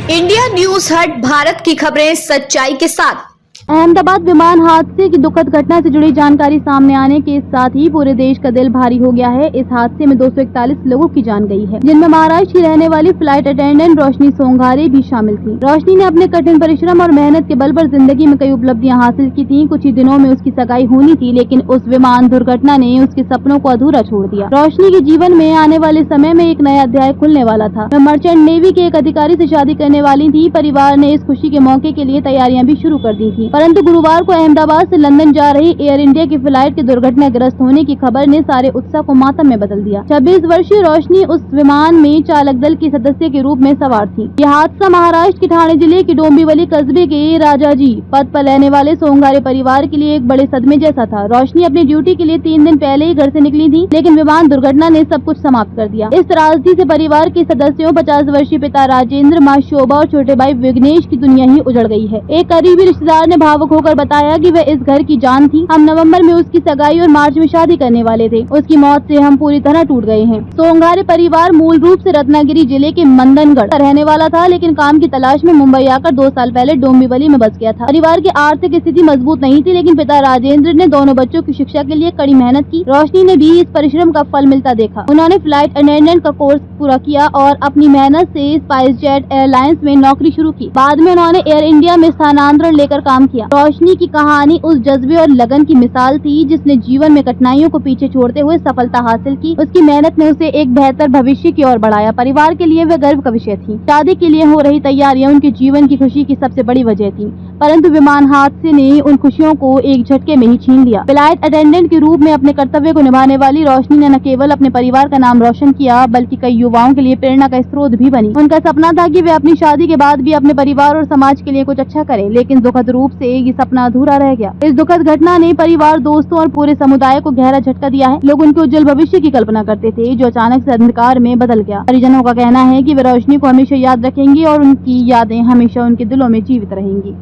India news हट भारत की खबरें सच्चाई के साथ। अहमदाबाद विमान हादसे की दुखद घटना से जुड़ी जानकारी सामने आने के साथ ही पूरे देश का दिल भारी हो गया है। इस हादसे में 241 लोगों की जान गई है, जिनमें महाराष्ट्र की रहने वाली फ्लाइट अटेंडेंट रोशनी सोंगारे भी शामिल थी। रोशनी ने अपने कठिन परिश्रम और मेहनत के बल पर जिंदगी में कई उपलब्धियां हासिल की थी। कुछ ही दिनों में उसकी सगाई होनी थी, लेकिन उस विमान दुर्घटना ने उसके सपनों को अधूरा छोड़ दिया। रोशनी के जीवन में आने वाले समय में एक नया अध्याय खुलने वाला था। वह मर्चेंट नेवी के एक अधिकारी से शादी करने वाली थी। परिवार ने इस खुशी के मौके के लिए तैयारियां भी शुरू कर दी थी, परंतु गुरुवार को अहमदाबाद से लंदन जा रही एयर इंडिया की फ्लाइट के दुर्घटनाग्रस्त होने की खबर ने सारे उत्साह को मातम में बदल दिया। 26 वर्षीय रोशनी उस विमान में चालक दल की सदस्य के रूप में सवार थी। यह हादसा महाराष्ट्र के ठाणे जिले के डोंबिवली कस्बे के राजाजी पद पर रहने वाले सोंगारे परिवार के लिए एक बड़े सदमे जैसा था। रोशनी अपनी ड्यूटी के लिए 3 दिन पहले ही घर से निकली थी, लेकिन विमान दुर्घटना ने सब कुछ समाप्त कर दिया। इस त्रासदी से परिवार के सदस्यों 50 वर्षीय पिता राजेंद्र, माँ शोभा और छोटे भाई विघ्नेश की दुनिया ही उजड़ गई है। एक करीबी रिश्तेदार ने भावुक होकर बताया कि वह इस घर की जान थी। हम नवंबर में उसकी सगाई और मार्च में शादी करने वाले थे। उसकी मौत से हम पूरी तरह टूट गए हैं। सोंगारे परिवार मूल रूप से रत्नागिरी जिले के मंदनगढ़ का रहने वाला था, लेकिन काम की तलाश में मुंबई आकर 2 साल पहले डोंबिवली में बस गया था। परिवार की आर्थिक स्थिति मजबूत नहीं थी, लेकिन पिता राजेंद्र ने दोनों बच्चों की शिक्षा के लिए कड़ी मेहनत की। रोशनी ने भी इस परिश्रम का फल मिलता देखा। उन्होंने फ्लाइट अटेंडेंट का कोर्स पूरा किया और अपनी मेहनत से स्पाइस जेट एयरलाइंस में नौकरी शुरू की। बाद में उन्होंने एयर इंडिया में स्थानांतरण लेकर काम किया। रोशनी की कहानी उस जज्बे और लगन की मिसाल थी जिसने जीवन में कठिनाइयों को पीछे छोड़ते हुए सफलता हासिल की। उसकी मेहनत ने उसे एक बेहतर भविष्य की ओर बढ़ाया। परिवार के लिए वह गर्व का विषय थी। शादी के लिए हो रही तैयारियां उनके जीवन की खुशी की सबसे बड़ी वजह थी, परंतु विमान हादसे ने उन खुशियों को एक झटके में ही छीन लिया। फ्लाइट अटेंडेंट के रूप में अपने कर्तव्य को निभाने वाली रोशनी ने न केवल अपने परिवार का नाम रोशन किया, बल्कि कई युवाओं के लिए प्रेरणा का स्रोत भी बनी। उनका सपना था कि वे अपनी शादी के बाद भी अपने परिवार और समाज के लिए कुछ अच्छा करें, लेकिन दुखद रूप से ये सपना अधूरा रह गया। इस दुखद घटना ने परिवार, दोस्तों और पूरे समुदाय को गहरा झटका दिया है। लोग उनके उज्जवल भविष्य की कल्पना करते थे, जो अचानक से अंधकार में बदल गया। परिजनों का कहना है कि वे रोशनी को हमेशा याद रखेंगे और उनकी यादें हमेशा उनके दिलों में जीवित रहेंगी।